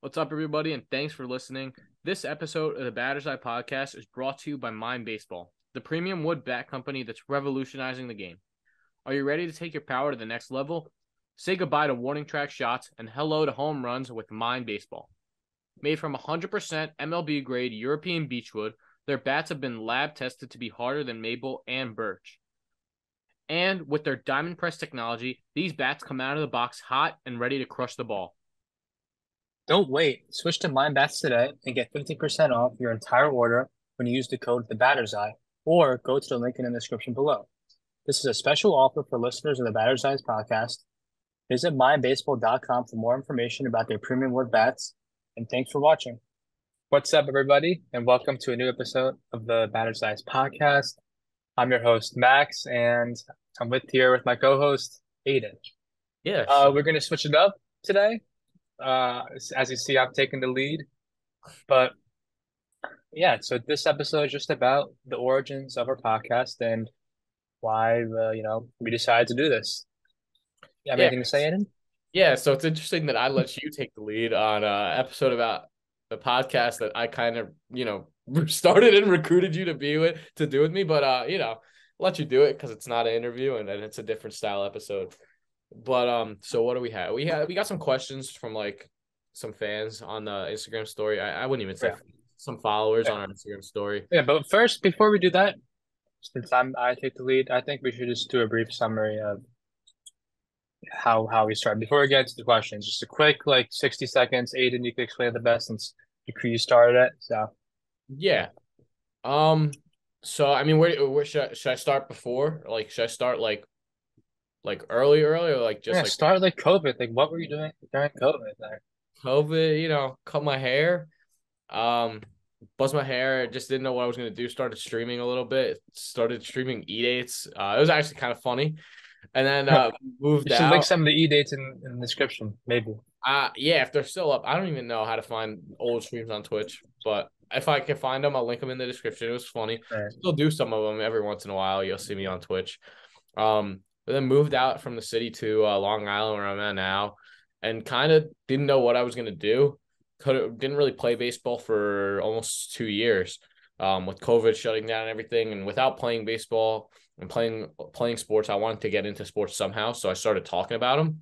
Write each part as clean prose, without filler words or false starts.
What's up, everybody, and thanks for listening. This episode of the Batter's Eye Podcast is brought to you by Mind Baseball, the premium wood bat company that's revolutionizing the game. Are you ready to take your power to the next level? Say goodbye to warning track shots and hello to home runs with Mind Baseball. Made from 100% MLB-grade European beechwood, their bats have been lab tested to be harder than maple and birch. And with their diamond press technology, these bats come out of the box hot and ready to crush the ball. Don't wait. Switch to Mind Bats today and get 50% off your entire order when you use the code The Batter's Eye, or go to the link in the description below. This is a special offer for listeners of the Batter's Eyes podcast. Visit mindbaseball.com for more information about their premium wood bats, and thanks for watching. What's up, everybody, and welcome to a new episode of the Batter's Eyes podcast. I'm your host, Max, and I'm here with my co-host, Aiden. Yeah, We're going to switch it up today. As you see, I'm taking the lead. But yeah, so this episode is just about the origins of our podcast and why we decided to do this. You have yeah. anything to say, Aiden? Yeah, so it's interesting that I let you take the lead on an episode about the podcast that I kind of, started and recruited you to do with me, but let you do it because it's not an interview and it's a different style episode. But so what do we have? We got some questions from like some fans on the Instagram story. I wouldn't even say some followers on our Instagram story. Yeah, but first, before we do that, since I take the lead, I think we should just do a brief summary of how we started. Before we get to the questions, just a quick 60 seconds. Aiden, you could explain it the best since you started it. So Yeah. So I mean, where should I start before? Like, should I start like early, or like just yeah, like start like COVID. Like, what were you doing during COVID there? COVID? Cut my hair, buzz my hair. Just didn't know what I was gonna do. Started streaming a little bit. Started streaming E-dates. It was actually kind of funny, and then moved You should link out. some of the E-dates in the description, maybe. Yeah, if they're still up, I don't even know how to find old streams on Twitch, but if I can find them, I'll link them in the description. It was funny. All right. Still do some of them every once in a while. You'll see me on Twitch. But then moved out from the city to Long Island, where I'm at now, and kind of didn't know what I was gonna do. Didn't really play baseball for almost 2 years. With COVID shutting down and everything, and without playing baseball and playing sports, I wanted to get into sports somehow. So I started talking about them.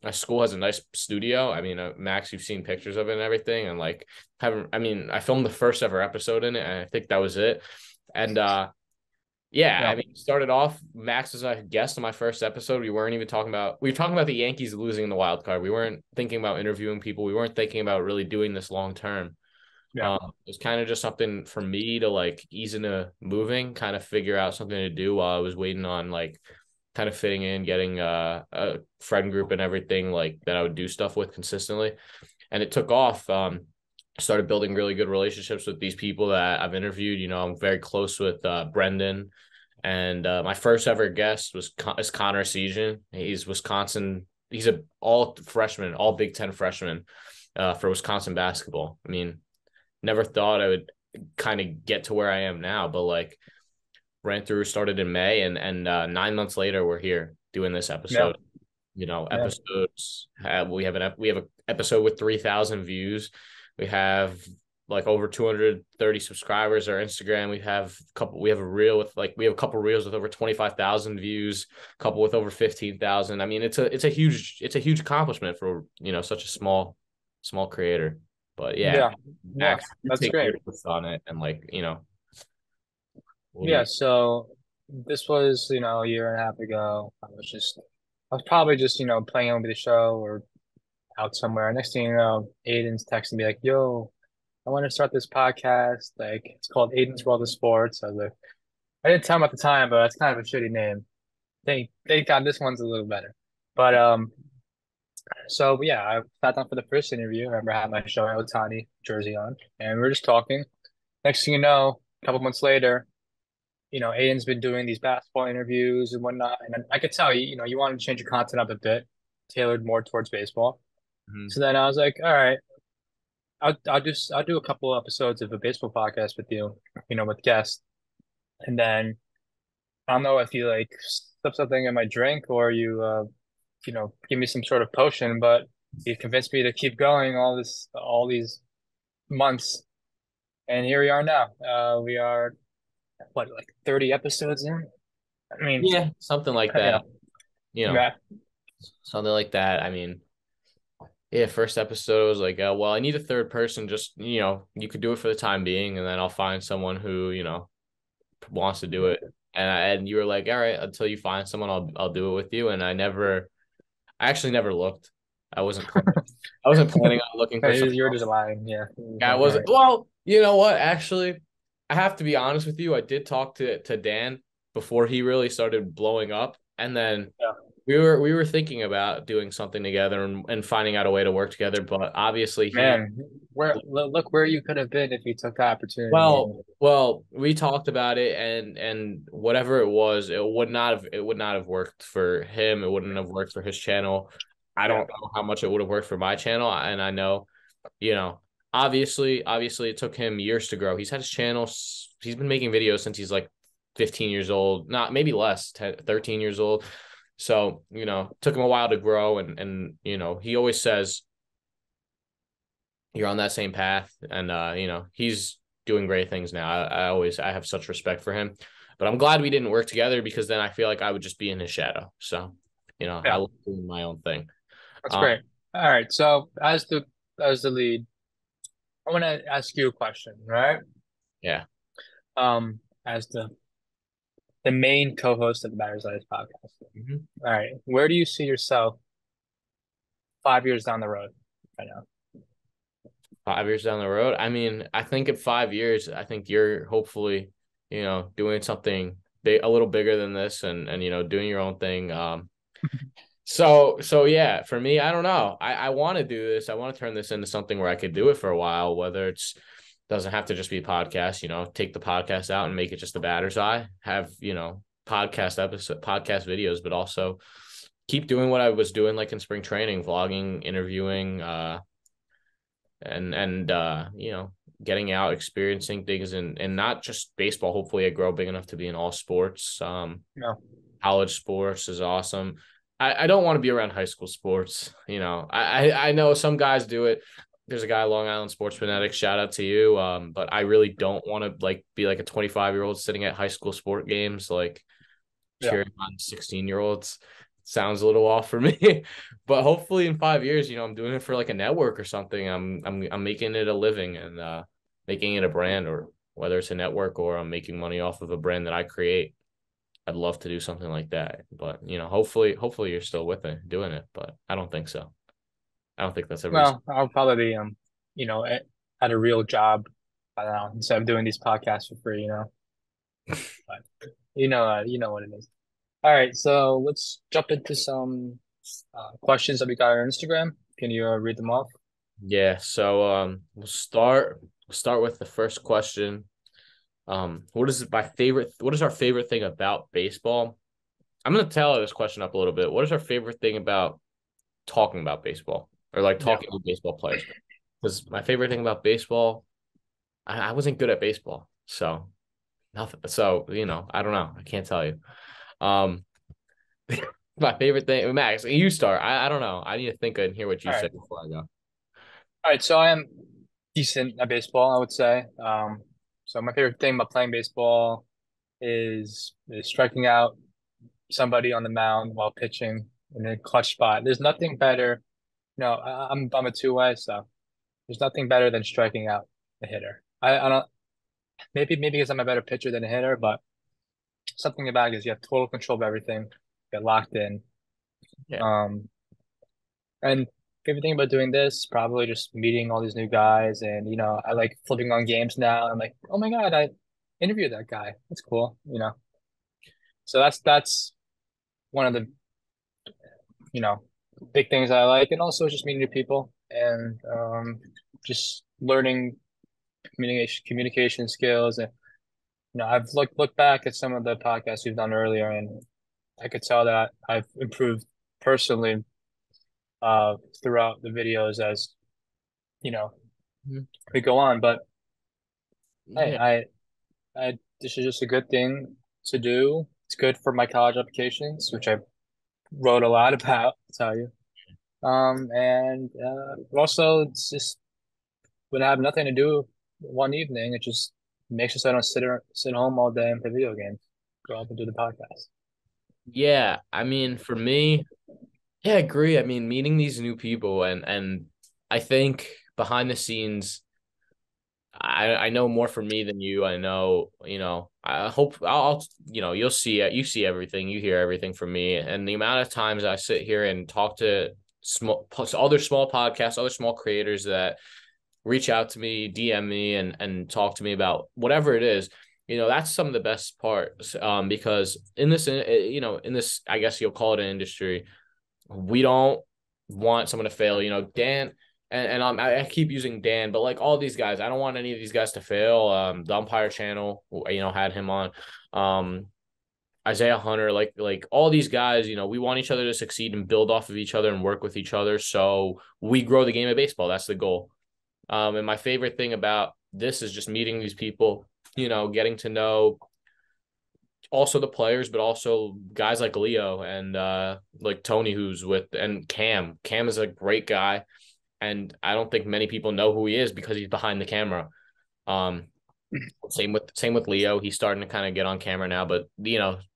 My school has a nice studio. I mean, Max, you've seen pictures of it and everything, and I filmed the first ever episode in it, and I think that was it. And yeah, Yeah. I mean, started off Max as a guest on my first episode. We were talking about the Yankees losing in the wild card. We weren't thinking about interviewing people. We weren't thinking about really doing this long term. Yeah. It was kind of just something for me to like ease into moving, kind of figure out something to do while I was waiting on like kind of fitting in, getting a friend group and everything like that I would do stuff with consistently. And it took off. Started building really good relationships with these people that I've interviewed. I'm very close with Brendan, and my first ever guest is Connor Season. He's Wisconsin. He's a all freshman, all Big Ten freshman for Wisconsin basketball. I mean, never thought I would kind of get to where I am now, but like started in May, and 9 months later we're here doing this episode. Episodes. We have an episode with 3,000 views. We have like over 230 subscribers. Our Instagram, we have a reel with a couple reels with over 25,000 views, a couple with over 15,000. I mean, it's a huge accomplishment for such a small creator. But yeah, Yeah, Max, you that's take great. your notes on it, and what do Yeah, you? so this was, a year and a half ago. I was probably just, playing over the show or out somewhere. Next thing you know, Aiden's texting me like, yo, I want to start this podcast. Like, it's called Aiden's World of Sports. I was like, I didn't tell him at the time, but that's kind of a shitty name. Thank God this one's a little better. But so yeah, I sat down for the first interview. I remember I had my show Otani jersey on, and we were just talking. Next thing you know, a couple months later, Aiden's been doing ththese basketball interviews and whatnot, and I could tell you wanted to change your content up a bit, tailored more towards baseball. Mhm. So then I was like, all right, I'll do a couple episodes of a baseball podcast with you, with guests, and then I don't know if you like stuff something in my drink or you give me some sort of potion, but he convinced me to keep going all these months, and here we are now. We are what, like 30 episodes in? I mean, Yeah, something like yeah, that. You know, yeah, something like that. I mean, yeah, first episode was like, well, I need a third person. Just, you could do it for the time being, and then I'll find someone who, wants to do it. And you were like, all right, until you find someone, I'll do it with you. And I actually never looked. I wasn't planning. I wasn't planning on looking for someone you're just else. lying. Yeah, I all wasn't. right. Well, you know what? Actually, I have to be honest with you. I did talk to Dan before he really started blowing up, and then Yeah. we were thinking about doing something together and finding out a way to work together. But obviously, he Man, look where you could have been if you took the opportunity. well, And well, we talked about it, and whatever it was, it would not have worked for him. It wouldn't have worked for his channel. I yeah, don't know how much it would have worked for my channel, and I know, you know, obviously, it took him years to grow. He's had his channel. He's been making videos since he's like 15 years old, not maybe less, 10, 13 years old. So, took him a while to grow, and he always says you're on that same path, and he's doing great things now. I have such respect for him, but I'm glad we didn't work together because then I feel like I would just be in his shadow. So, I yeah, love doing my own thing. that's um great. All right, so as the lead, I want to ask you a question, right? yeah. As the main co-host of the Matters Life podcast. Mhm. All right, where do you see yourself 5 years down the road right now? 5 years down the road, I mean, I think in 5 years, I think you're hopefully, doing something big, a little bigger than this, and doing your own thing. So yeah, for me, I don't know. I want to do this. I want to turn this into something where I could do it for a while, whether it's doesn't have to just be a podcast, take the podcast out and make it just a batter's eye, have, podcast videos, but also keep doing what I was doing like in spring training, vlogging, interviewing, and getting out, experiencing things, and not just baseball. Hopefully I grow big enough to be in all sports. No. College sports is awesome. I don't want to be around high school sports. I know some guys do it. There's a guy, Long Island Sports Fanatics. Shout out to you. But I really don't want to like be like a 25-year-old sitting at high school sport games, like Yeah. cheering on 16-year-olds. Sounds a little off for me. But hopefully in 5 years, I'm doing it for like a network or something. I'm making it a living, and making it a brand, or whether it's a network or I'm making money off of a brand that I create. I'd love to do something like that. But hopefully you're still with it doing it. But I don't think so. I don't think that's ever. Well, I'll probably be at a real job by now instead of doing these podcasts for free. But you know what it is. All right, so let's jump into some questions that we got on Instagram. Can you read them off? Yeah. So we'll start with the first question. What is our favorite thing about baseball? I'm gonna tell this question up a little bit. What is our favorite thing about talking about baseball, or like Yeah. talking to baseball players? Because my favorite thing about baseball, I wasn't good at baseball, so nothing. So I don't know. I can't tell you. Um, my favorite thing, Max, you start. I don't know. I need to think and hear what you All say right. before I go. All right, so I am decent at baseball, I would say. So my favorite thing about playing baseball is striking out somebody on the mound while pitching in a clutch spot. There's nothing better. No, I'm a two-way, so there's nothing better than striking out a hitter. I don't maybe because I'm a better pitcher than a hitter, but something about it is you have total control of everything, get locked in. Yeah. Um, and favorite thing about doing this, probably just meeting all these new guys, and I like flipping on games now. I'm like, oh my God, I interviewed that guy. That's cool. So that's one of the you know big things I like, and also just meeting new people and just learning communication skills. And I've looked back at some of the podcasts we've done earlier, and I could tell that I've improved personally throughout the videos as you know Mhm. we go on. But hey, Yeah. I this is just a good thing to do. It's good for my college applications, which I wrote a lot about, I'll tell you. And also it's just when I have nothing to do one evening, it just makes it so I don't sit home all day and play video games. Go up and do the podcast. Yeah, I mean, for me, yeah, I agree. I mean, meeting these new people and I think behind the scenes, I know more for me than you. I know, I hope you'll see it. You see everything, you hear everything from me. And the amount of times I sit here and talk to other small podcasts, other small creators that reach out to me, DM me, and talk to me about whatever it is. That's some of the best parts. Because in this, in this, I guess you'll call it an industry, we don't want someone to fail. Dan, and I keep using Dan, but like all these guys, I don't want any of these guys to fail. The Umpire Channel, had him on. Um, Isaiah Hunter, like all these guys, we want each other to succeed and build off of each other and work with each other. So we grow the game of baseball. That's the goal. And my favorite thing about this is just meeting these people, getting to know also the players, but also guys like Leo and like Tony, who's with, and Cam. Cam is a great guy, and I don't think many people know who he is because he's behind the camera. Um, same with Leo. He's starting to kind of get on camera now, but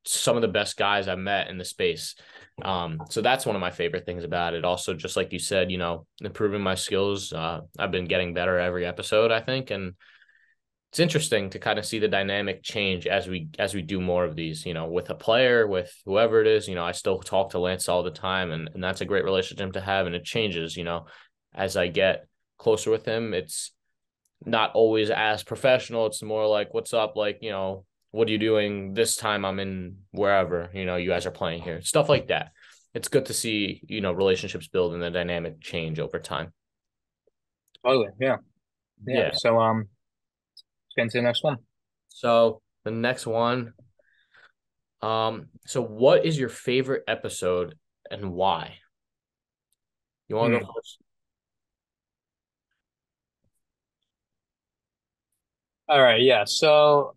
some of the best guys I've met in the space. So that's one of my favorite things about it. Also, just like you said, improving my skills. I've been getting better every episode, I think, and it's interesting to kind of see the dynamic change as we do more of these, with a player, with whoever it is. I still talk to Lance all the time, and that's a great relationship to have, and it changes, as I get closer with him. It's not always as professional. It's more like, what's up? Like, what are you doing this time? I'm in wherever, you guys are playing here. Stuff like that. It's good to see, relationships build and the dynamic change over time. Totally. Yeah. Yeah. Yeah. So let's get into the next one. So the next one, so what is your favorite episode and why? You want to go Hmm. first? All right. Yeah. So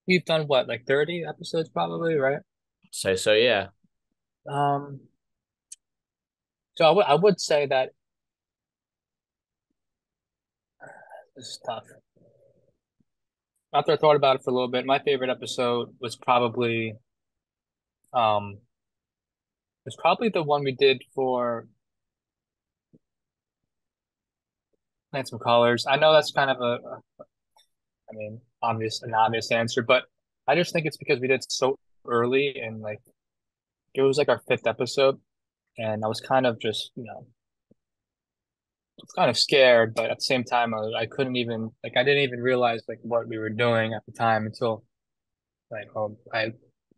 we've done what, like 30 episodes probably, right? Say so, yeah. Um, so I would say that this is tough. After I thought about it for a little bit, my favorite episode um was probably the one we did for Plant Some Colors. I know that's kind of I mean, an obvious answer, but I just think it's because we did so early and like it was like our fifth episode, and I was kind of just, kind of scared, but at the same time, I couldn't even like I didn't even realize like what we were doing at the time until like I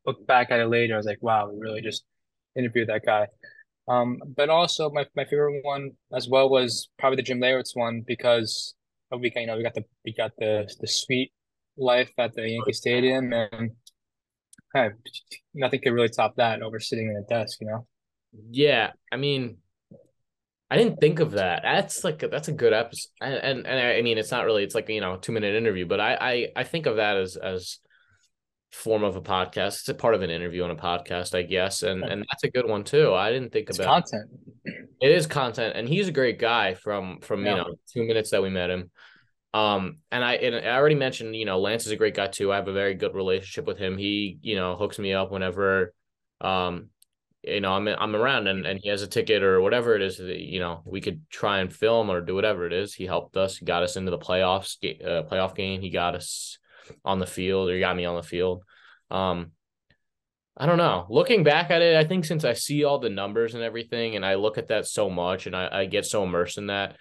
looked back at it later. I was like, wow, we really just interviewed that guy. But also my favorite one as well was probably the Jim Leyritz one because we got the suite life at the Yankee Stadium, and kind of nothing could really top that over sitting in a desk. Yeah. I mean, I didn't think of that. That's a good episode. And I mean, it's not really, it's like, 2-minute interview, but I think of that as form of a podcast. It's a part of an interview on a podcast, I guess. And that's a good one too. I didn't think It's about content. it. Is content, and he's a great guy from Yeah. 2 minutes that we met him. And I already mentioned, Lance is a great guy too. I have a very good relationship with him. He, hooks me up whenever I'm around, and he has a ticket or whatever it is that, we could try and film or do whatever it is. He helped us. He got us into the playoff game. He got us on the field, or he got me on the field. Um, I don't know. Looking back at it, I think since I see all the numbers and everything, and I look at that so much, and I get so immersed in that,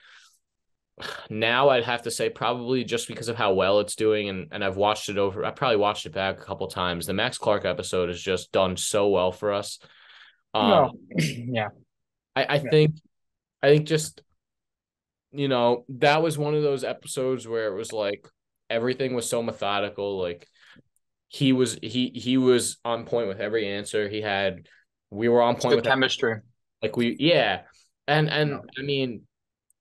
now I'd have to say probably just because of how well it's doing, and I've watched it over. I probably watched it back a couple times. The Max Clark episode has just done so well for us. Um, No. Yeah. I, I Yeah. think I think just, that was one of those episodes where it was like everything was so methodical. Like he was on point with every answer. We were on It's point good with chemistry. like yeah. And No. I mean,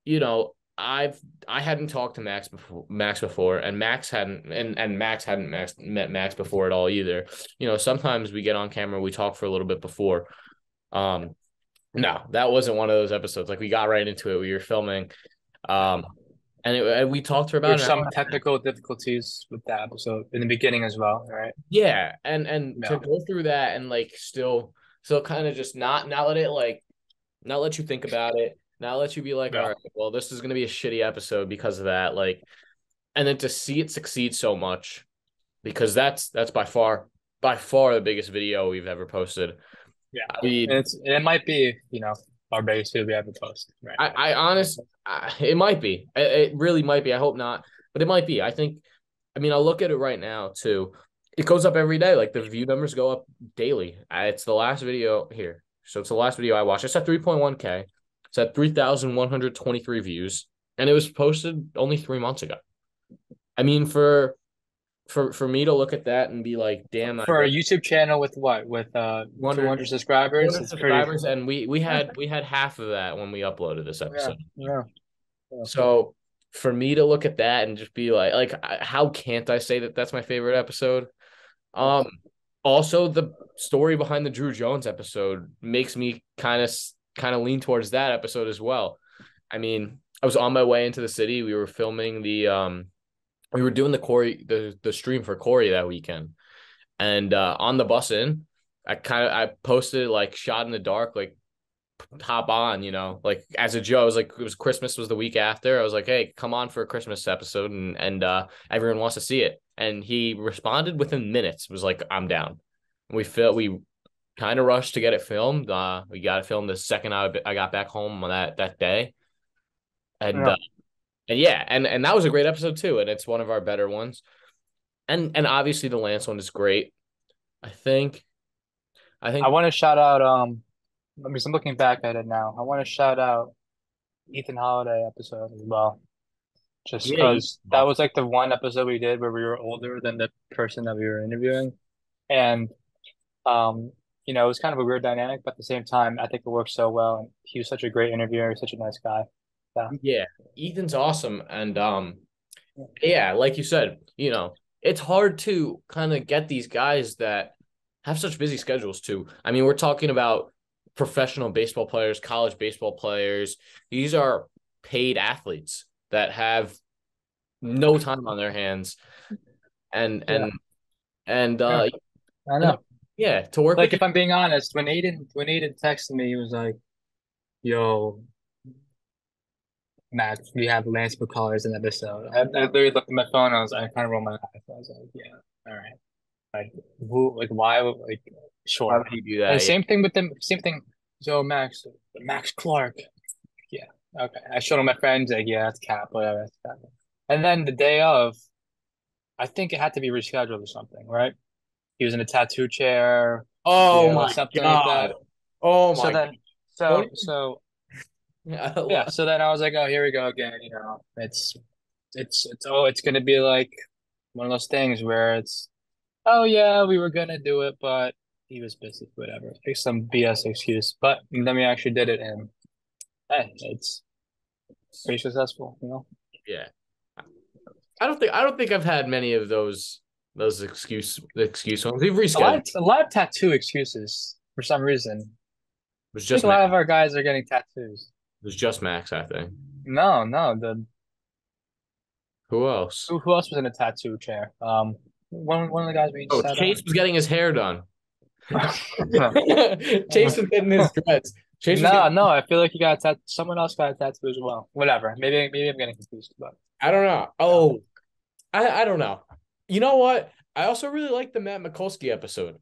you know, I hadn't talked to Max before, and Max hadn't met Max before at all either. Sometimes we get on camera, we talk for a little bit before. Um, No, that wasn't one of those episodes. Like we got right into it. We were filming, um, and we talked for There were about an some hour. technical difficulties with that episode in the beginning as well, right? Yeah, and to Yeah. go through that and like still kind of just not let it like not let you think about it, not let you be like, all Yeah. right, well, this is gonna be a shitty episode because of that. Like, and then to see it succeed so much because that's by far the biggest video we've ever posted. Yeah. I mean, It might be, our biggest video we ever posted right now. it might be. It really might be. I hope not, but it might be. I mean, I'll look at it right now too. It goes up every day. Like the view numbers go up daily. It's the last video here. So it's the last video I watched. It's at 3.1K. It's at 3,123 views. And it was posted only 3 months ago. I mean, for me to look at that and be like, damn, I For a bet YouTube channel with what? With 200, 200 subscribers, it's pretty. subscribers, and we had half of that when we uploaded this Yeah. episode. Yeah. Yeah. So for me to look at that and just be like, how can't I say that that's my favorite episode? Um, Also the story behind the Drew Jones episode makes me kind of lean towards that episode as well. I mean, I was on my way into the city. We were filming we were doing the stream for Corey that weekend, and on the bus in, I posted like shot in the dark like hop on, like as a joke. I was like, it was Christmas was the week after. I was like, hey, come on for a Christmas episode, and everyone wants to see it. And he responded within minutes. Was like, I'm down. We kind of rushed to get it filmed. We got it filmed the second I got back home on that day, and Yeah. uh, and yeah, and that was a great episode too. And it's one of our better ones. And obviously the Lance one is great. I think I I think want to shout out. Because I'm looking back at it now. I want to shout out Ethan Holiday episode as well. Just yeah, because that was like the one episode we did where we were older than the person that we were interviewing. And it was kind of a weird dynamic, but at the same time, I think it worked so well. And he was such a great interviewer, such a nice guy. Yeah. yeah, Ethan's awesome. And yeah, like you said, it's hard to kind of get these guys that have such busy schedules too. I mean, we're talking about professional baseball players, college baseball players. These are paid athletes that have no time on their hands, and Yeah. and and Yeah. I and know. yeah, to work Like with if I'm being honest, when Aiden texted me, he was like, "Yo, Matt, we have Lance McCullers in the episode." I literally looked at my phone. I kind of rolled my eyes. I was like, "Yeah, all right." Like who? Like why? Like why sure. would he do And that? Yeah. same thing with them. Same thing. So Max Clark. Yeah. Okay. I showed him my friends. Like yeah, that's Cap. Whatever. That's Cap. And then the day of, I think it had to be rescheduled or something, right? He was in a tattoo chair. Oh Yeah, my something like god. that. Oh So my god. then, Don't so even, yeah. So then I was like, oh, here we go again. It's gonna be like one of those things where it's, oh yeah, we were gonna do it, but he was busy, whatever. Like some BS excuse. But then we actually did it, and hey, it's pretty successful. yeah. I don't think I've had many of those excuse ones. We've A lot rescheduled. of, a lot of tattoo excuses for some reason. It was I think just a Max. lot of our guys are getting tattoos. It was just Max, I think. No, no, the Who else? who else was in a tattoo chair? One of the guys we Oh, sat Chase on. was getting his hair done. Chase was getting his dreads. Chase was No, getting. no, I feel like someone else got a tattoo as well. Whatever. Maybe I'm getting confused, but I don't know. yeah. Oh, I don't know. You know what? I also really like the Matt Mikulski episode.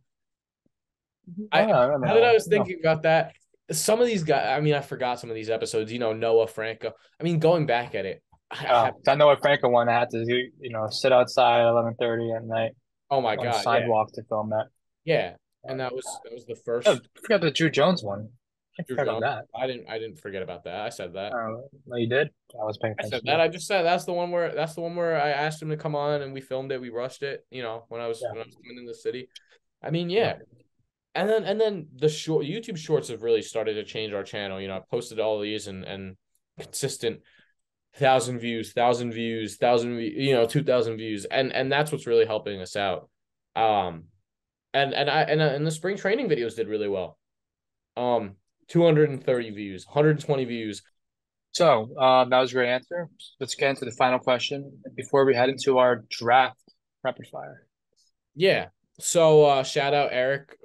Oh I yeah, I remember Now that that I one. was thinking about that, some of these guys. I mean, I forgot some of these episodes. Noah Franco. I mean, going back at it, I have. 'Cause I know what Franco one I had to sit outside at 11:30 at night Oh my on the god, yeah, sidewalk to film that. yeah. And that was the Oh, first I forgot the Drew Jones one. I Drew forgot about Jones. that. I didn't forget about that. I said that. No, you did. I was paying I said attention to that. it. I just said that's the one where I asked him to come on and we filmed it. We rushed it. Yeah, When I was coming in the city. I mean, yeah, yeah. And then the short YouTube shorts have really started to change our channel. I posted all these and consistent 1,000 views, 1,000 views, 2,000 views, and that's what's really helping us out. Um, and the spring training videos did really well. Um, 230 views, 120 views. So, that was a great answer. Let's get into the final question before we head into our draft rapid fire. Yeah. So shout out Eric.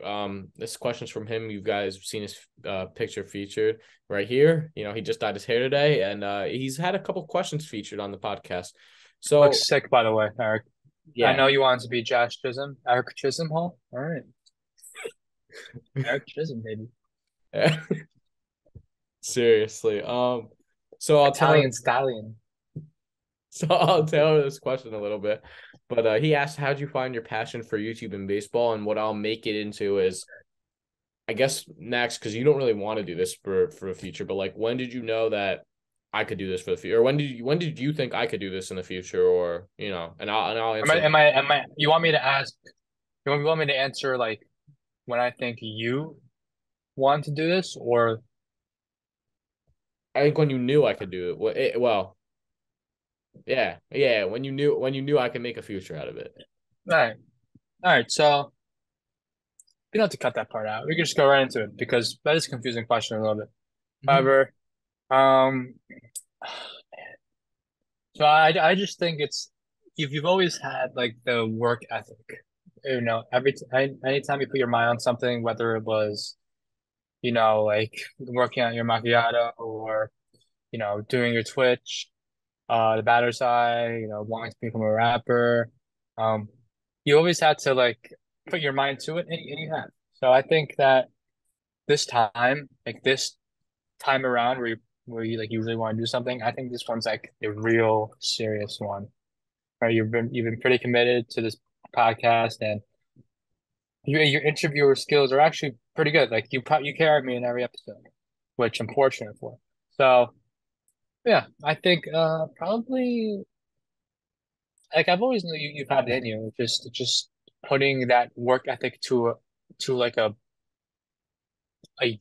This question's from him. You guys have seen his picture featured right here. You know, he just dyed his hair today, and he's had a couple questions featured on the podcast. So Looks sick, by the way, Eric. I yeah. know you wanted to be Josh Chisholm, Eric Chisholm Hall. All right, Eric Chisholm, baby. Seriously. So I'll tell Italian stallion. so I'll tell her this question a little bit. But he asked, how'd you find your passion for YouTube and baseball? And what I'll make it into is, I guess next, because you don't really want to do this for the future, but like, when did you know that I could do this for the future? Or when did you think I could do this in the future? Or, you know, and I'll Am I? answer. You want me to ask? You want me to answer like when I think you want to do this, or I think when you knew I could do it. Well, yeah. When you knew I could make a future out of it. all right. So we don't have to cut that part out. We can just go right into it because that is a confusing question a little bit. Mhm. However, um, so I just think it's you've always had like the work ethic. You know, anytime you put your mind on something, whether it was, you know, like working on your macchiato or, you know, doing your Twitch, the batter's eye, you know, wanting to become a rapper, um, you always had to like put your mind to it, and you have. So I think that this time around where you like you really want to do something, I think this one's like a real serious one. Right? You've been pretty committed to this podcast, and your interviewer skills are actually pretty good. Like you carry me in every episode, which I'm fortunate for. So yeah, I think probably like I've always known you've had it in you. Just putting that work ethic to like a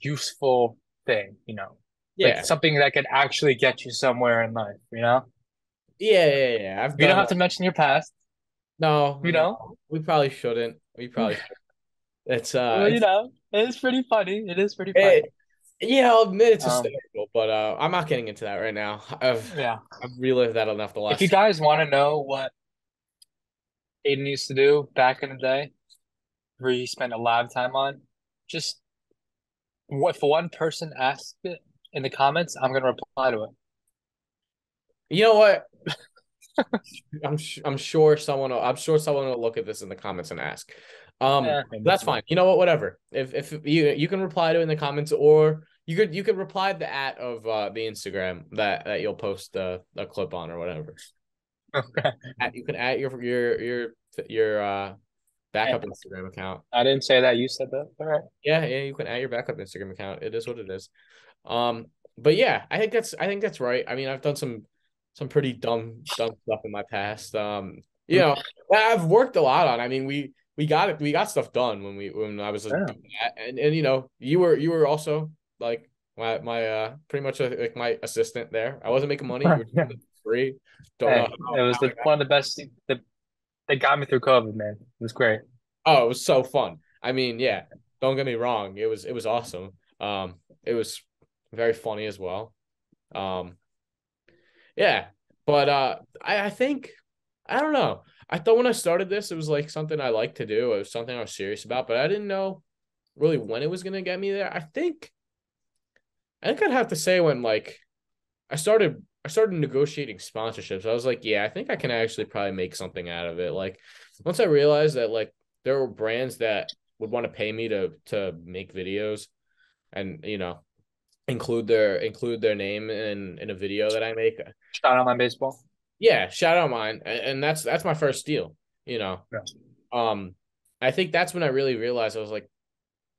useful thing, you know, like Yeah. something that could actually get you somewhere in life, you know? Yeah. I've You don't done. have to mention your past, No, you know? no, we probably shouldn't. We probably should. It's Well, you know, it is pretty funny. It is pretty funny. it, yeah, I'll admit it's Um, hysterical, but I'm not getting into that right now. yeah. I've relived that enough the If last you 2. guys want to know what Aiden used to do back in the day, where he spent a lot of time on, just what if one person asks it in the comments, I'm gonna reply to it. You know what? I'm sure someone will look at this in the comments and ask. Maybe That's someone. fine. You know what? Whatever. If you can reply to it in the comments, or you could reply the at of the Instagram that you'll post a clip on or whatever. Okay. You can add your backup Instagram account. I didn't say that. You said that. All right. Yeah, you can add your backup Instagram account. It is what it is. But yeah, I think that's right. I mean, I've done some pretty dumb stuff in my past. You know, I've worked a lot on. I mean, we got stuff done when I was Yeah. doing that, and you know, you were also like my pretty much like my assistant there. I wasn't making money. You were Yeah. doing it for free. Don't know Hey, it was one of the best that got me through COVID, man. It was great. Oh, it was so fun. I mean, yeah, don't get me wrong. It was awesome. It was very funny as well. Um, yeah, but I think I don't know. I thought when I started this, it was like something I like to do. It was something I was serious about, but I didn't know really when it was gonna get me there. I think I'd have to say when like I started negotiating sponsorships. I was like, yeah, I think I can actually probably make something out of it. Like once I realized that like there were brands that would want to pay me to make videos and you know include their name in a video that I make. Shout out my baseball. Yeah, shout out mine. And that's my first deal, you know. Yeah. Um I think that's when I really realized I was like,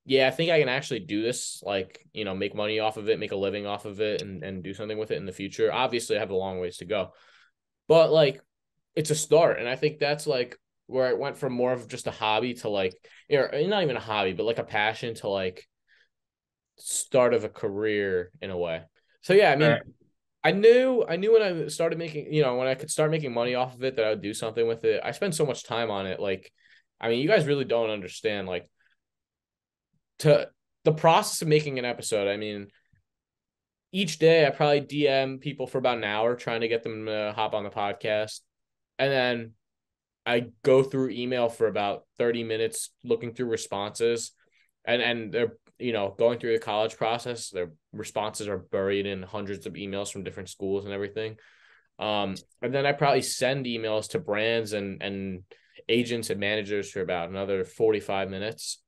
yeah, I think I can actually do this, like, you know, make money off of it, make a living off of it, and do something with it in the future. Obviously, I have a long ways to go, but like, it's a start, and I think that's like where it went from more of just a hobby to like, you know, not even a hobby, but like a passion to like start of a career in a way. So yeah, I All mean, right. I knew when I started making, you know, when I could start making money off of it that I would do something with it. I spent so much time on it, like, I mean, you guys really don't understand, like to the process of making an episode, I mean, each day I probably DM people for about an hour trying to get them to hop on the podcast. And then I go through email for about 30 minutes looking through responses. And they're, going through the college process. Their responses are buried in hundreds of emails from different schools and everything. And then I probably send emails to brands and agents and managers for about another 45 minutes.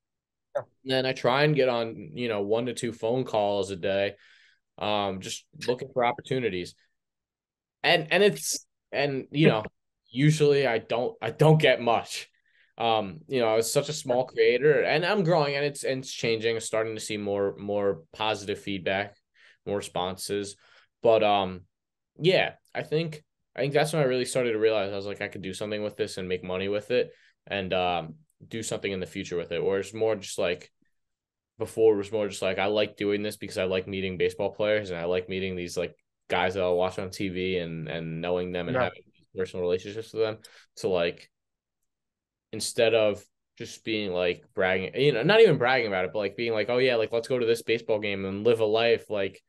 Yeah. And then I try and get on, 1 to 2 phone calls a day, just looking for opportunities. And usually I don't get much. I was such a small creator, and I'm growing, and it's changing. I'm starting to see more positive feedback, more responses. But yeah, I think that's when I really started to realize I was like, I could do something with this and make money with it, and do something in the future with it. Or it's more just like before, it was more just like I like doing this because I like meeting baseball players and I like meeting these like guys that I'll watch on TV and knowing them and Yeah. having personal relationships with them. To like, instead of just being like bragging, not even bragging about it, but like being like, oh yeah, like let's go to this baseball game and live a life like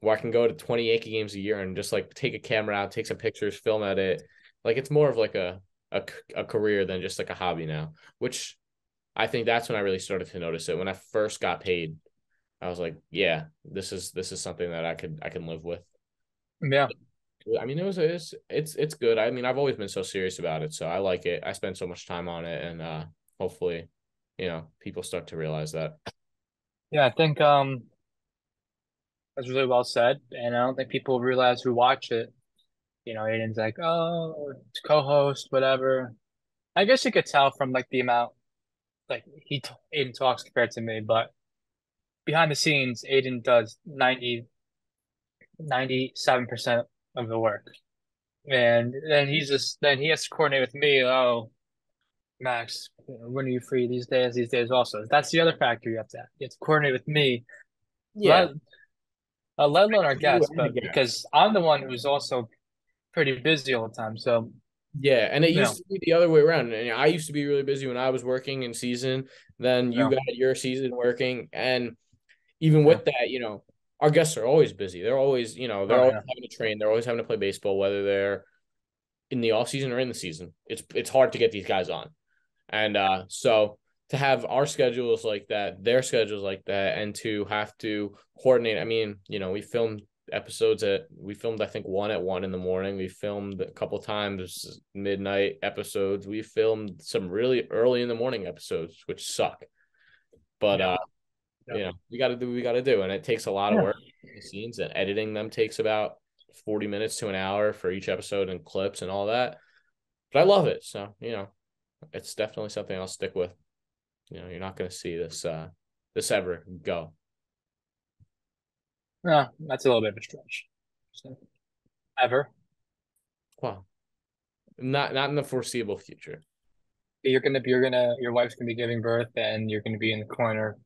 where I can go to 20 Yankee games a year and just like take a camera out, take some pictures, film at it. Like it's more of like a career than just like a hobby now, which I think that's when I really started to notice it. When I first got paid, I was like, yeah, this is something that I can live with. Yeah. I mean, it's good. I mean, I've always been so serious about it, so I like it. I spend so much time on it, and hopefully, people start to realize that. Yeah, I think that's really well said. And I don't think people realize who watch it. Aiden's like, oh, it's co-host, whatever. I guess you could tell from like the amount like Aiden talks compared to me, but behind the scenes, Aiden does 97% of the work. And then then he has to coordinate with me. Oh, Max, when are you free these days? These days also. That's the other factor you have to have. You have to coordinate with me, Yeah, let let alone our you guests, and the but guest. because I'm the one who's also pretty busy all the time. So, Yeah, and it you used know, to be the other way around. And I used to be really busy when I was working in season. Then you yeah, got your season working, and even yeah. with that, our guests are always busy. They're always, they're Oh always yeah. having to train. They're always having to play baseball, whether they're in the off season or in the season. It's hard to get these guys on. And so to have our schedules like that, their schedules like that, and to have to coordinate. I mean, we filmed I think one at 1 in the morning. We filmed a couple times midnight episodes. We filmed some really early in the morning episodes, which suck. But Yeah. Yeah. we gotta do, and it takes a lot of Yeah. work behind the scenes, and editing them takes about 40 minutes to an hour for each episode and clips and all that. But I love it. So, it's definitely something I'll stick with. You're not going to see this ever go. No, that's a little bit of a stretch. So, ever. Well, not in the foreseeable future. Your wife's gonna be giving birth, and you're gonna be in the corner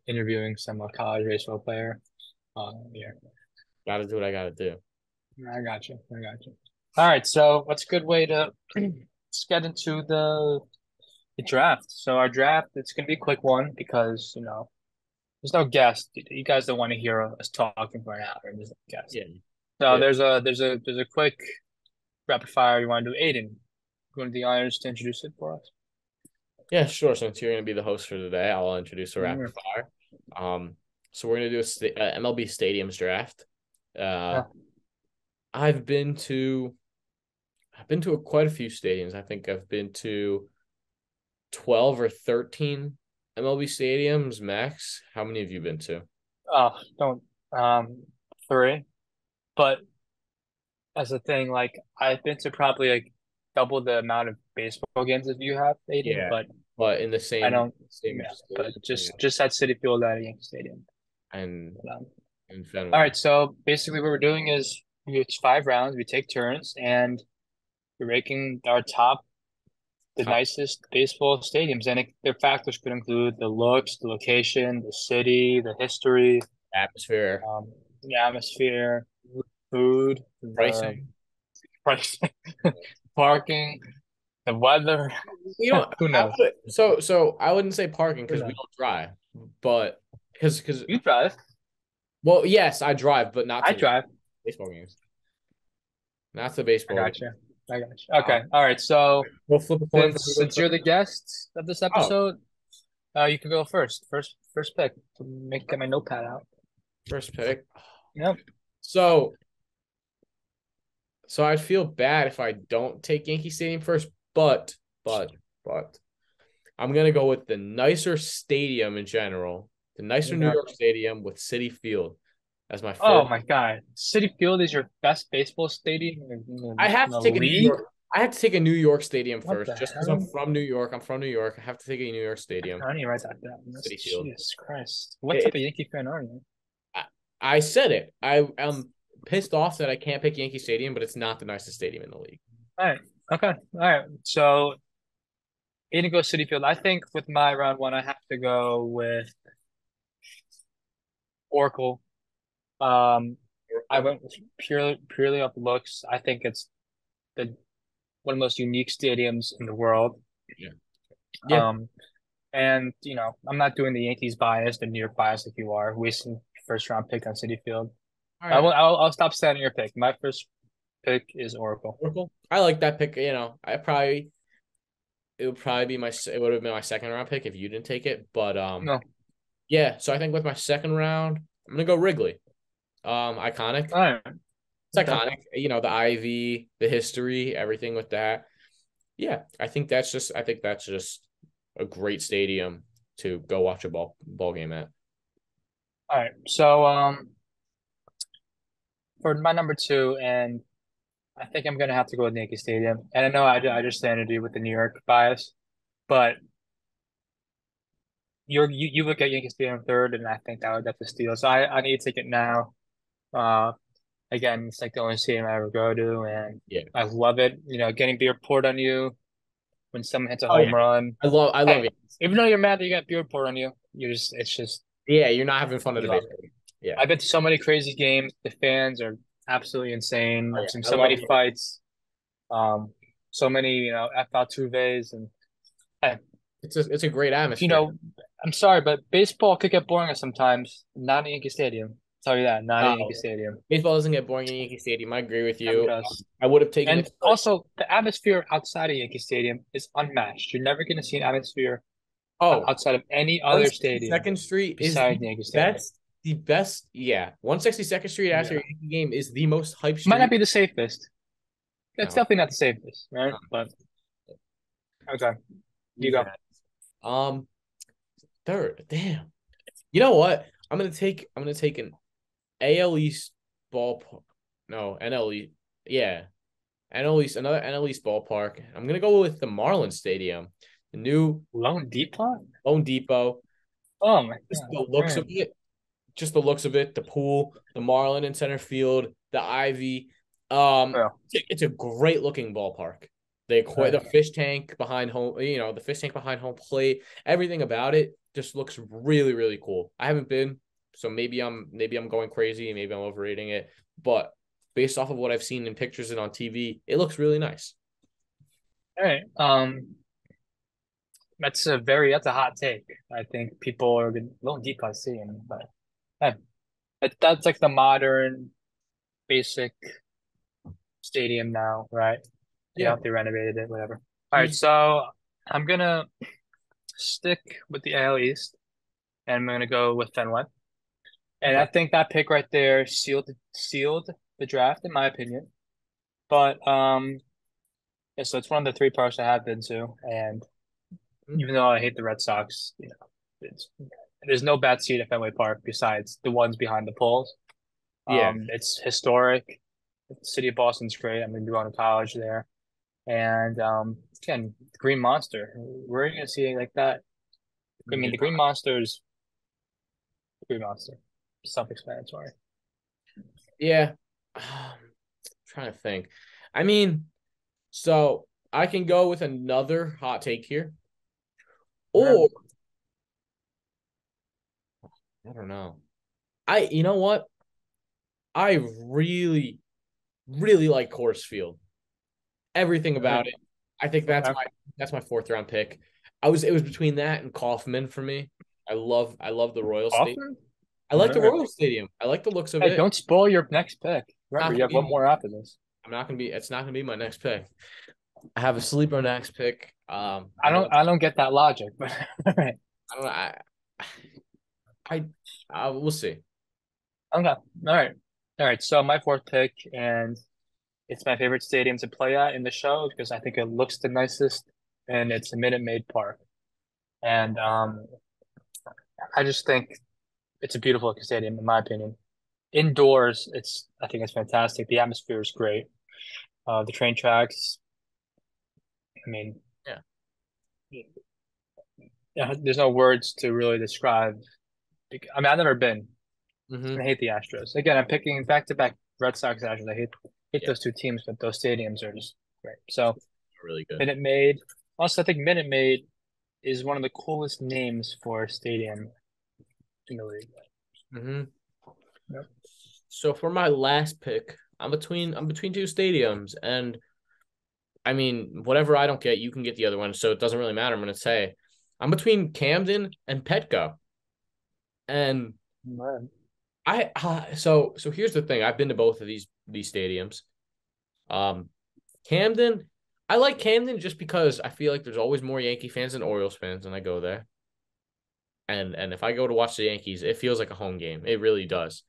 interviewing some college baseball player. Yeah, Got to do what I got to do. I got you. I got you. All right, so what's a good way to let's get into the draft. So our draft, it's gonna be a quick one because there's no guest. You guys don't want to hear us talking for an hour. There's no guest. Yeah. So Yeah. there's a quick rapid fire you want to do. Aiden, you want the honors to introduce it for us? Yeah, sure. Since you're going to be the host for today, I'll introduce a rapid Mm, fire. So we're going to do a MLB Stadiums draft. Uh, yeah. I've been to quite a few stadiums. I think I've been to 12 or 13 MLB stadiums max. How many have you been to? Don't three. But as a thing, like I've been to probably like double the amount of baseball games as you have, Aiden, Yeah, but but in the I same don't. same Yeah, but stadium, just at City Field at Yankee Stadium. and But, all Fenway. right, so basically what we're doing is it's 5 rounds. We take turns and we're ranking our top, the Top nicest baseball stadiums, and their factors could include the looks, the location, the city, the history, atmosphere, the atmosphere, food, the pricing. price, parking, the weather. You know, Who knows? so I wouldn't say parking Who because we knows? don't drive, but because You drive. well, yes, I drive, but not I to drive. baseball games. Not to I baseball got games. you. I got you. Um, Okay. All right. So we'll flip a coin for who goes since you're the first. guest of this Oh, episode, you can go first. First pick. Get my notepad out. first pick. Yep. So I'd feel bad if I don't take Yankee Stadium first, but I'm gonna go with the nicer stadium in general, the nicer New Okay. York Stadium with Citi Field as my Oh first. my God. City Field is your best baseball stadium I in have to the take a New league? York. I have to take a New York Stadium What first, the just because I'm hell? from New York. I'm from New York. I have to take a New York Stadium, I need to write that down. City Field. Jesus Christ. What type It, of Yankee fan are you? I, I said it. I am pissed off that I can't pick Yankee Stadium, but it's not the nicest stadium in the league. All right. Okay. All right. So Indigo City Field. I think with my round one, I have to go with Oracle. Um, I went with purely off looks. I think it's the one of the most unique stadiums in the world. Yeah. Yeah. Um, and I'm not doing the Yankees bias, the New York bias, like you are, wasting first round pick on City Field. All I right. will. I'll stop standing your pick. My first pick is Oracle. Oracle. I like that pick. It would probably be it would have been my second round pick if you didn't take it. But No. yeah. So I think with my second round, I'm gonna go Wrigley. Iconic. All right. It's Okay. iconic. The ivy, the history, everything with that. Yeah, I think that's just a great stadium to go watch a ball game at. All right. So for my number two, and I think I'm gonna have to go with Yankee Stadium. And I know I just landed you with the New York bias, but you look at Yankee Stadium third, and I think that's a steal. So I need to take it now. Uh, again, it's like the only stadium I ever go to, and Yeah. I love it. Getting beer poured on you when someone hits a Oh home yeah. run. I love Hey, it. even though you're mad that you got beer poured on you, it's just Yeah, you're not having fun at a you love baseball it. game. Yeah. I've been to so many crazy games. The fans are absolutely insane. Oh I've yeah. seen I so love many it. fights, so many F Altuves, and hey, It's a great if you atmosphere. know, I'm sorry, but baseball could get boring at sometimes. Not at Yankee Stadium. I'll tell you that. Not at Yankee Oh, Stadium. baseball doesn't get boring in Yankee Stadium. I agree with Never you. does. I would have taken And it first. also, the atmosphere outside of Yankee Stadium is unmatched. You're never going to see an atmosphere Oh, outside of any other stadium 162nd Street is besides Yankee Stadium. the best. Yeah, 162nd Street after Yeah, a Yankee game is the most hype might not street. be the safest. It's No, definitely not the safest, right? no. But okay, you Yeah. go. Um, third. Damn. You know what? I'm gonna take an AL East ballpark. No, NL East. Yeah, NL East. Another NL East ballpark. I'm gonna go with the Marlins Stadium, the new Lone Depot? Home Depot. Oh my Just God. the All looks right. of it. Just the looks of it. The pool, the Marlin in center field, the ivy. Well, It's a great looking ballpark. all right. The fish tank behind home. The fish tank behind home plate. Everything about it just looks really really cool. I haven't been, so maybe I'm going crazy. Maybe I'm overrating it, but based off of what I've seen in pictures and on TV, it looks really nice. All right. That's a hot take. I think people are going Lone Depot Stadium, but hey, that's like the modern basic stadium now, right? Yeah. They renovated it, whatever. All right, You- so I'm gonna stick with the AL East, and I'm gonna go with Fenway. And I Okay. think that pick right there sealed the draft, in my opinion. But yeah, so it's one of the three parks I have been to, and even though I hate the Red Sox, it's, there's no bad seat at Fenway Park besides the ones behind the poles. Yeah. It's historic. The city of Boston's great. I'm gonna be going to college there. And again, the Green Monster. Where are you gonna see it like that? I mean, the Green Monster is the Green Monster. Self-explanatory. Yeah. Trying to think. I mean, so I can go with another hot take here, Yeah. or I don't know. You know what? I really, really like Coors Field. Everything All right. about it. I think Okay. that's my fourth round pick. It was between that and Kaufman for me. I love the Royal State. Often? I All like the right. Royal Stadium. I like the looks of Hey, it. don't spoil your next pick. Remember, Not you gonna have one be. more after this. I'm not gonna be. It's not gonna be my next pick. I have a sleeper next pick. I I know. don't I don't get that logic, but all right. I don't know. I, we'll see. Okay. All right. All right. So my fourth pick, and it's my favorite stadium to play at in the show because I think it looks the nicest, and it's a Minute Maid Park. And I just think it's a beautiful looking stadium, in my opinion. Indoors, I think it's fantastic. The atmosphere is great. The train tracks, I mean, Yeah. yeah, there's no words to really describe. I mean, I've never been, and I Mm-hmm. hate the Astros. Again, I'm picking back-to-back Red Sox Astros. I hate Yeah. those two teams, but those stadiums are just great. So Really good. Minute Maid. Also, I think Minute Maid is one of the coolest names for a stadium in the league. Mm-hmm. Yep. So for my last pick, I'm between two stadiums, and I mean, whatever I don't get, you can get the other one, so it doesn't really matter. I'm gonna say I'm between Camden and Petco, and Right. so here's the thing. I've been to both of these stadiums. Um, Camden, I like Camden just because I feel like there's always more Yankee fans than Orioles fans when I go there. And if I go to watch the Yankees, it feels like a home game. It really does.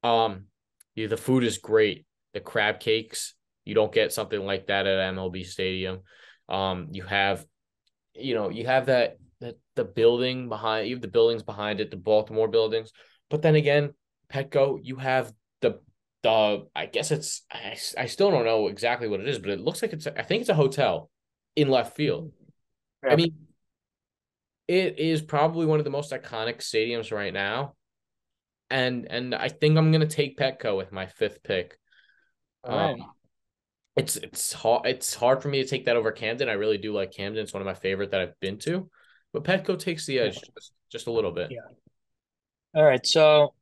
Um, yeah, the food is great. The crab cakes, you don't get something like that at MLB Stadium. You have, you have that the building behind you have the buildings behind it, the Baltimore buildings. But then again, Petco, you have the I guess I still don't know exactly what it is, but it looks like I think it's a hotel in left field. I Yeah. mean, it is probably one of the most iconic stadiums right now. And I think I'm gonna take Petco with my fifth pick. All Um, right. it's hard for me to take that over Camden. I really do like Camden. It's one of my favorite that I've been to, but Petco takes the Yeah. edge just a little bit. Yeah. All right. So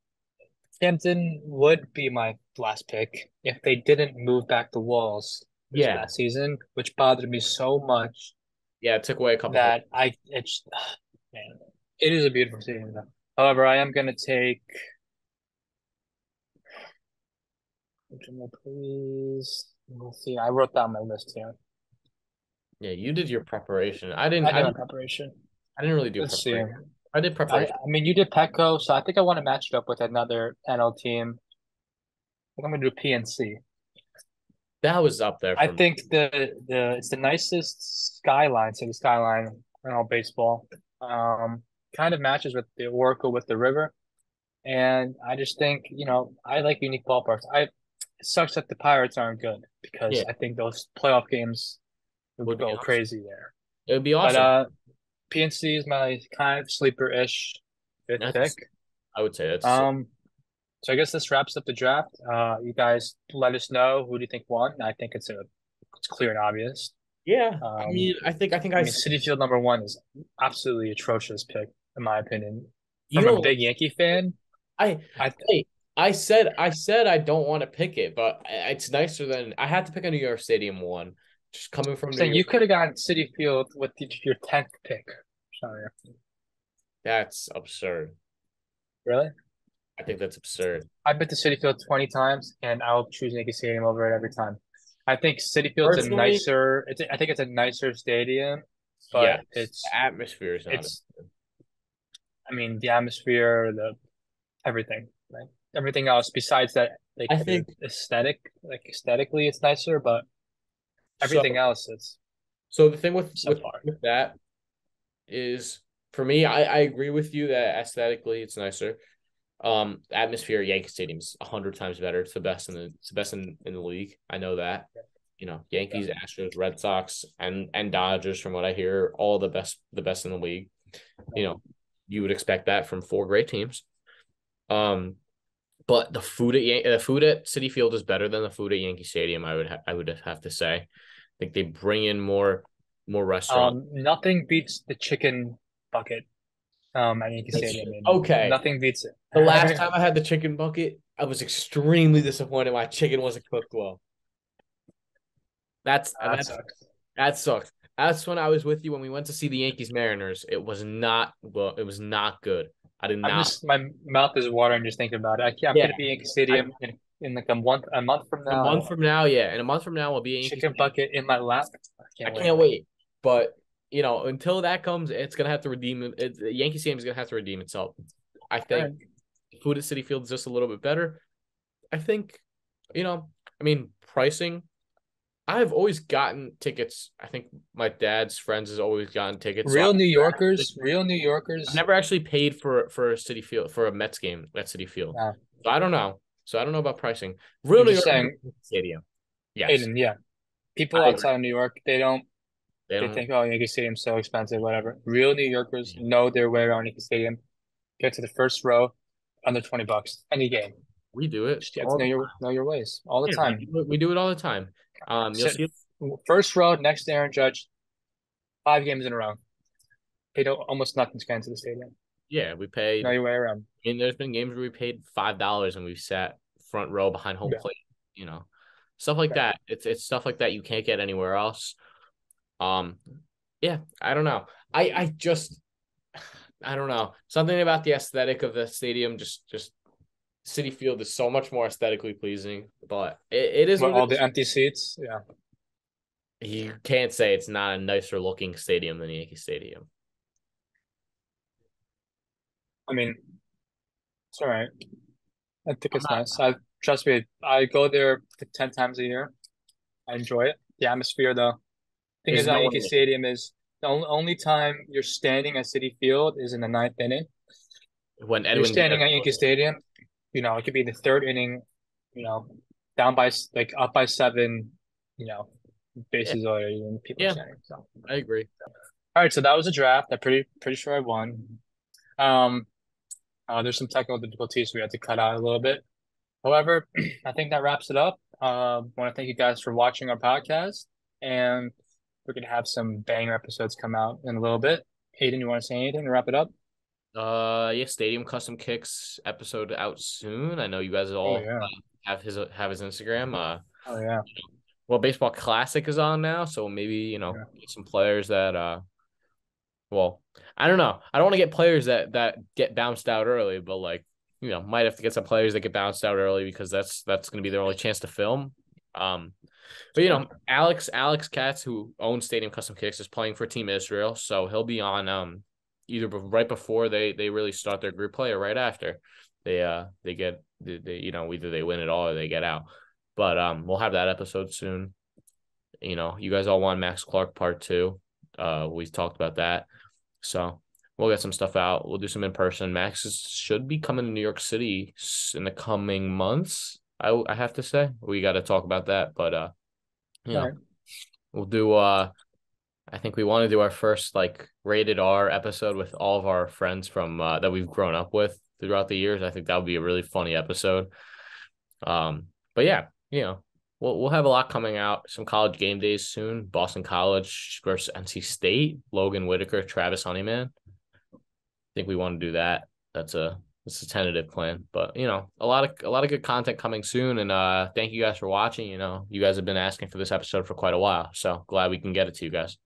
Hampton would be my last pick if they didn't move back the walls this Yeah, past season, which bothered me so much yeah. It took away a couple home. that it's, man, it is a beautiful stadium though. However, I am gonna take, please. Let's see. I wrote down my list here. Yeah, you did your preparation. I didn't. I I did my didn't. preparation. I didn't really do Let's see. preparation. I did I, preparation. I mean, you did Petco, so I think I want to match it up with another NL team. I think I'm gonna do PNC. That was up there I for me. think the it's the nicest skyline, city skyline in all baseball. Um, Kind of matches with the Oracle with the river, and I just think I like unique ballparks. It sucks that the Pirates aren't good because Yeah, I think those playoff games would would be go awesome. crazy there. It would be But awesome. PNC is my kind of sleeper-ish fifth pick. That's. I would say that's. Um, so I guess this wraps up the draft. You guys let us know who do you think won. I think it's clear and obvious. Yeah, I Um, mean, I think I I. mean, City Field number one is absolutely atrocious pick, in my opinion. You From a know, big Yankee fan, I I hey, I said I don't want to pick it, but it's nicer than I had to pick a New York Stadium one. Just coming from am New saying York, you could have gotten City Field with your 10th pick. Sorry. that's absurd. Really? I think that's absurd. I've been to City Field 20 times, and I'll choose Yankee Stadium over it every time. I think City Field's a Personally, nicer. I think it's a nicer stadium, but yes, the atmosphere is not. it's. I mean, the atmosphere, the everything, right? Everything else besides that, like I the think aesthetically, it's nicer, but so. everything else, it's So the thing with with subpar. with that is for me, I agree with you that aesthetically it's nicer. Atmosphere Yankee Stadium's 100 times better. It's the best in the league. I know that. Yeah. Yankees, Astros, Red Sox, and Dodgers, from what I hear, all the best in the league. You know, you would expect that from four great teams. Um, but the food at City Field is better than the food at Yankee Stadium. I would have to say. I think they bring in more restaurant. Nothing beats the chicken bucket at Yankee Stadium, and Okay. nothing beats it. The last time I had the chicken bucket, I was extremely disappointed. My chicken wasn't cooked well. That's That that's sucks. that sucks. That's when I was with you when we went to see the Yankees Mariners. It was not well. It was not good. I did I'm not. just my mouth is watering just thinking about it. I'm Yeah, gonna be in Yankee I, Stadium in like a month from a now. month from now, yeah, in a month from now, we'll be at Yankees. Chicken bucket in my lap. I I can't wait. can't wait. But until that comes, it's gonna have to redeem it. Yankee Stadium is gonna have to redeem itself. I All think right. food at City Field is just a little bit better. I think, I mean, pricing. I've always gotten tickets. I think my dad's friends has always gotten tickets. So Real New I've Yorkers. never actually paid for a City Field for a Mets game at City Field. Uh, So I don't know. So I don't know about pricing. Real I'm New just York saying, Stadium. Yes, Aiden. Yeah, people I agree. outside of New York, they don't. They They don't. think, oh, Yankee Stadium's so expensive, whatever. Real New Yorkers know their way around Yankee Stadium. Get to the first row, under $20, any game. We do it Just you have to all the know your ways all the yeah, time. we do it all the time. You'll Sit see. first row next to Aaron Judge, 5 games in a row. Paid almost nothing to get into the stadium. Yeah, we Know paid. your way around. I mean, there's been games where we paid $5 and we sat front row behind home Yeah, plate. Stuff like right. that. It's stuff like that you can't get anywhere else. Um, yeah, I don't know. I just I don't know. Something about the aesthetic of the stadium, just City Field is so much more aesthetically pleasing. But it is Well, what it all the is. empty seats. Yeah. You can't say it's not a nicer looking stadium than Yankee Stadium. I mean, it's all right. I think I'm it's not. nice. Trust me, I go there 10 times a year. I enjoy it. The atmosphere, though. Thing is, There's at no Yankee one. Stadium is the only time you're standing at City Field is in the ninth inning. When You're Edwin standing Diaz, at Yankee Stadium, it could be the third inning, you know, down by like up by seven, you know, yeah, bases already and people are yeah, standing. So, I agree. all right, so that was a draft. I'm pretty sure I won. Um, there's some technical difficulties we had to cut out a little bit. However, I think that wraps it up. Want to thank you guys for watching our podcast, and we're gonna have some banger episodes come out in a little bit. Hayden, you want to say anything to wrap it up? Yeah, Stadium Custom Kicks episode out soon. I know you guys Oh all yeah, have his Instagram. oh yeah, Well, Baseball Classic is on now, so maybe yeah. get some players that well, I don't know. I don't want to get players that get bounced out early, but like might have to get some players that get bounced out early because that's going to be their only chance to film. Um, but Sure. Alex Katz, who owns Stadium Custom Kicks, is playing for Team Israel, so he'll be on either right before they really start their group play or right after they get either they win it all or they get out. But we'll have that episode soon. You guys all want Max Clark part 2. We talked about that. So we'll get some stuff out. We'll do some in person. Max should be coming to New York City in the coming months. I have to say we got to talk about that, but you All know right. we'll do. I think we want to do our first like rated R episode with all of our friends from that we've grown up with throughout the years. I think that would be a really funny episode. But yeah, we'll have a lot coming out. Some college game days soon. Boston College versus NC State. Logan Whitaker, Travis Honeyman. I think we want to do that. That's a tentative plan. But a lot of good content coming soon. And thank you guys for watching. You guys have been asking for this episode for quite a while. So glad we can get it to you guys.